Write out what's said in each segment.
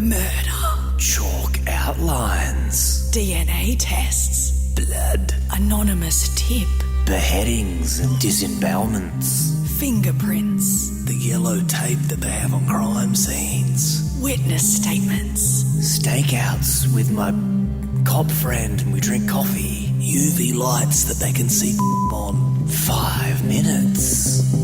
Murder. Chalk outlines. DNA tests. Blood. Anonymous tip. Beheadings and disembowelments. Fingerprints. The yellow tape that they have on crime scenes. Witness statements. Stakeouts with my cop friend and we drink coffee. UV lights that they can see on 5 minutes.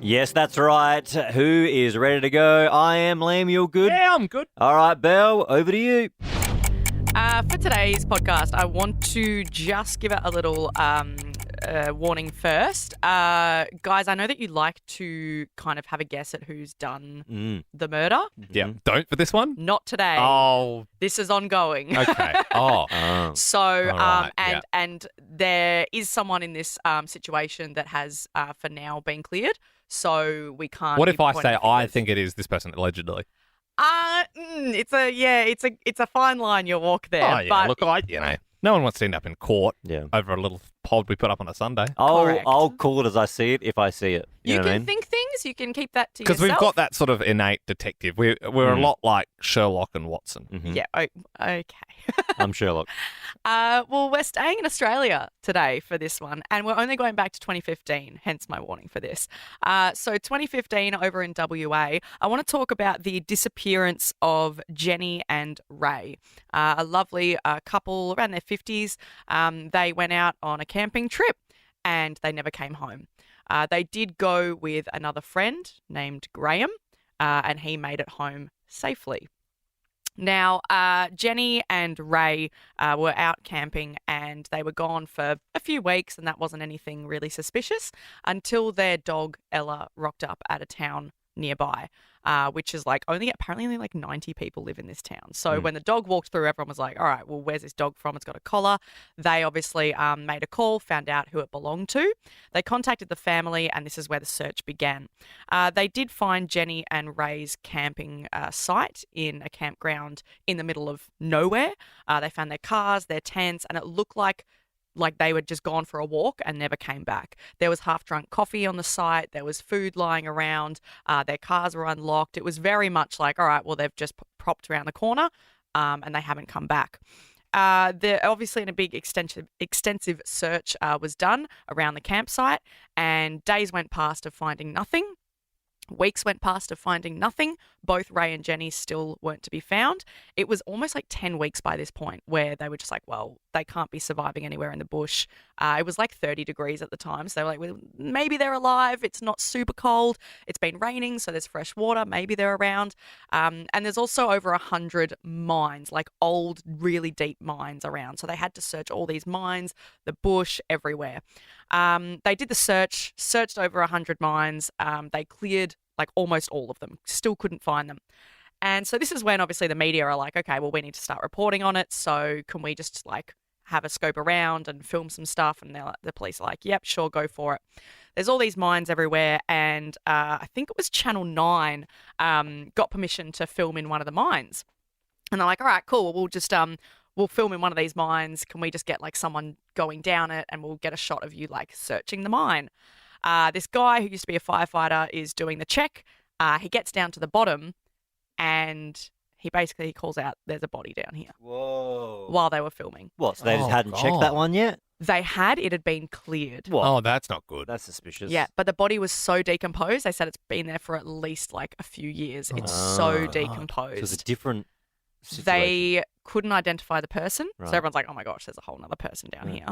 Yes, that's right. Who is ready to go? I am. Liam, you're good? Yeah, I'm good. All right, Belle, over to you. For today's podcast, I want to just give it a little warning first. Guys, I know that you like to kind of have a guess at who's done the murder. Yeah, don't for this one? Not today. Oh. This is ongoing. Okay. Oh. So, right, yeah. and there is someone in this situation that has, for now, been cleared. So we can't. What if I pointing say fingers. I think it is this person allegedly? It's a fine line you walk there. Oh, yeah. But Look, no one wants to end up in court Yeah. over a little pod we put up on a Sunday. Correct. I'll call it as I see it if I see it. You you know can what I mean? think things. You can keep that to yourself. Because we've got that sort of innate detective. We're a lot like Sherlock and Watson. Mhm. Yeah. Okay. I'm Sherlock. Well, we're staying in Australia today for this one, and we're only going back to 2015, hence my warning for this. So 2015 over in WA, I want to talk about the disappearance of Jenny and Ray, a lovely couple around their 50s. They went out on a camping trip and they never came home. They did go with another friend named Graham, and he made it home safely. Now, Jenny and Ray were out camping and they were gone for a few weeks, and that wasn't anything really suspicious until their dog Ella rocked up at a town nearby, which is apparently only 90 people live in this town. So when the dog walked through, everyone was like, all right, well, where's this dog from? It's got a collar. They obviously made a call, found out who it belonged to. They contacted the family, and this is where the search began. They did find Jenny and Ray's camping site in a campground in the middle of nowhere. They found their cars, their tents, and it looked like they were just gone for a walk and never came back. There was half-drunk coffee on the site. There was food lying around. Their cars were unlocked. It was very much like, all right, well, they've just propped around the corner and they haven't come back. Obviously, in a big extensive search was done around the campsite, and days went past of finding nothing. Weeks went past of finding nothing. Both Ray and Jenny still weren't to be found. It was almost 10 weeks by this point where they were just like, well, they can't be surviving anywhere in the bush. It was 30 degrees at the time. So they were like, well, maybe they're alive. It's not super cold. It's been raining, so there's fresh water. Maybe they're around. And there's also over 100 mines, old, really deep mines around. So they had to search all these mines, the bush, everywhere. They did the searched over 100 mines. They cleared almost all of them, still couldn't find them. And so this is when obviously the media are like, okay, well, we need to start reporting on it. So can we just have a scope around and film some stuff? And the police are like, yep, sure, go for it. There's all these mines everywhere. And I think it was Channel 9 got permission to film in one of the mines. And they're like, all right, cool. We'll just we'll film in one of these mines. Can we just get someone going down it, and we'll get a shot of you searching the mine? This guy who used to be a firefighter is doing the check. He gets down to the bottom, and he basically calls out, there's a body down here. Whoa. While they were filming. What, so they just hadn't checked that one yet? They had. It had been cleared. What? Oh, that's not good. That's suspicious. Yeah, but the body was so decomposed. They said it's been there for at least a few years. It's so decomposed. So it was a different situation. They couldn't identify the person. Right. So everyone's like, oh my gosh, there's a whole other person down here.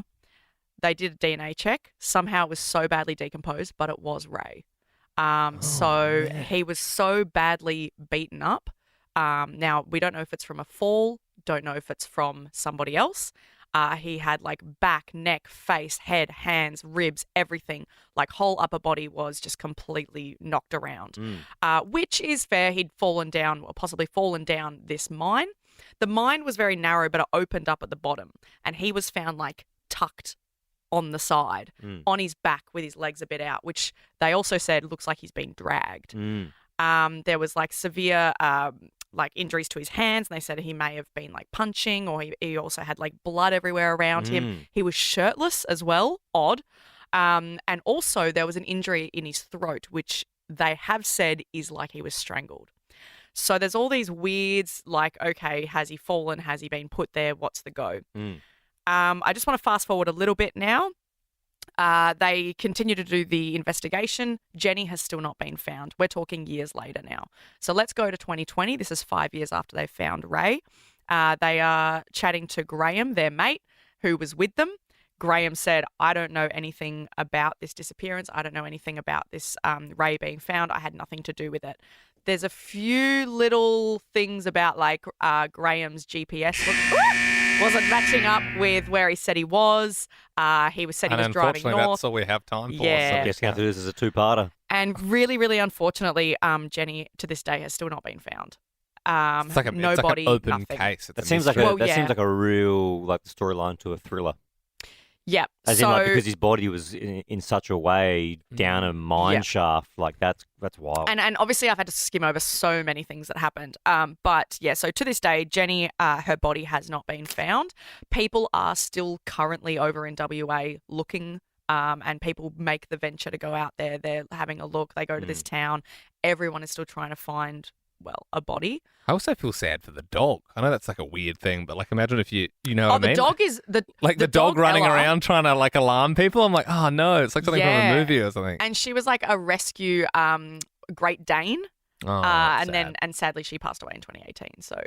They did a DNA check. Somehow it was so badly decomposed, but it was Ray. He was so badly beaten up. Now, we don't know if it's from a fall, don't know if it's from somebody else. He had back, neck, face, head, hands, ribs, everything. Whole upper body was just completely knocked around, which is fair. He'd fallen down, or possibly fallen down this mine. The mine was very narrow, but it opened up at the bottom, and he was found tucked on the side, on his back with his legs a bit out, which they also said looks like he's been dragged. There was severe injuries to his hands, and they said he may have been punching, or he also had blood everywhere around him. He was shirtless as well, odd. And also there was an injury in his throat, which they have said is like he was strangled. So there's all these weirds like, okay, has he fallen? Has he been put there? What's the go? I just want to fast forward a little bit now. They continue to do the investigation. Jenny has still not been found. We're talking years later now. So let's go to 2020. This is 5 years after they found Ray. They are chatting to Graham, their mate, who was with them. Graham said, I don't know anything about this disappearance. I don't know anything about this Ray being found. I had nothing to do with it. There's a few little things about like Graham's GPS wasn't matching up with where he said he was. He said he was driving north. That's all we have time for. Yeah. So I guess we have to do this as a two-parter. And really, really unfortunately, Jenny to this day has still not been found. It's like an open nothing. case. That seems like a real like storyline to a thriller. Yeah. As in, like, because his body was in such a way down a mine shaft, like that's wild. And obviously I've had to skim over so many things that happened. But yeah, so to this day, Jenny, her body has not been found. People are still currently over in WA looking, and people make the venture to go out there. They're having a look. They go to this town. Everyone is still trying to find, well, a body. I also feel sad for the dog. I know that's like a weird thing, but like imagine if you know what I mean? The dog is the dog running Ella, around trying to like alarm people. I'm like, oh no, it's like something from a movie or something. And she was like a rescue Great Dane. And sadly she passed away in 2018. So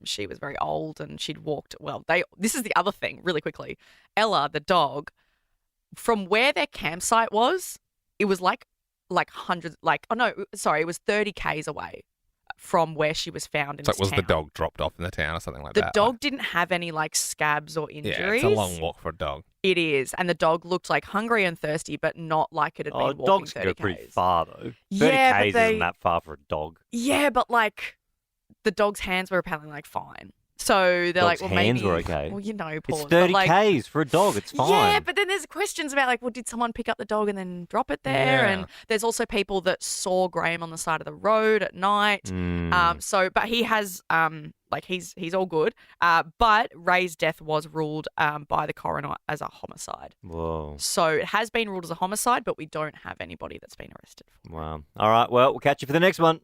she was very old and she'd walked. Well, this is the other thing really quickly. Ella, the dog, from where their campsite was, it was like hundreds, it was 30 Ks away from where she was found in this was town. the dog dropped off in the town or something like that? The dog didn't have any like scabs or injuries. Yeah, it's a long walk for a dog. It is. And the dog looked like hungry and thirsty, but not like it had been walking dogs 30 go Ks. pretty far though. 30 Yeah, Ks isn't that far for a dog. Yeah, but like the dog's hands were apparently like fine. So they're Dog's like, well, hands maybe. were okay. Well, you know, pause. It's 30 but, Ks for a dog. It's fine. Yeah, but then there's questions about like, well, did someone pick up the dog and then drop it there? Yeah. And there's also people that saw Graham on the side of the road at night. But he has, he's all good. But Ray's death was ruled by the coroner as a homicide. Whoa. So it has been ruled as a homicide, but we don't have anybody that's been arrested for it. Wow. All right. Well, we'll catch you for the next one.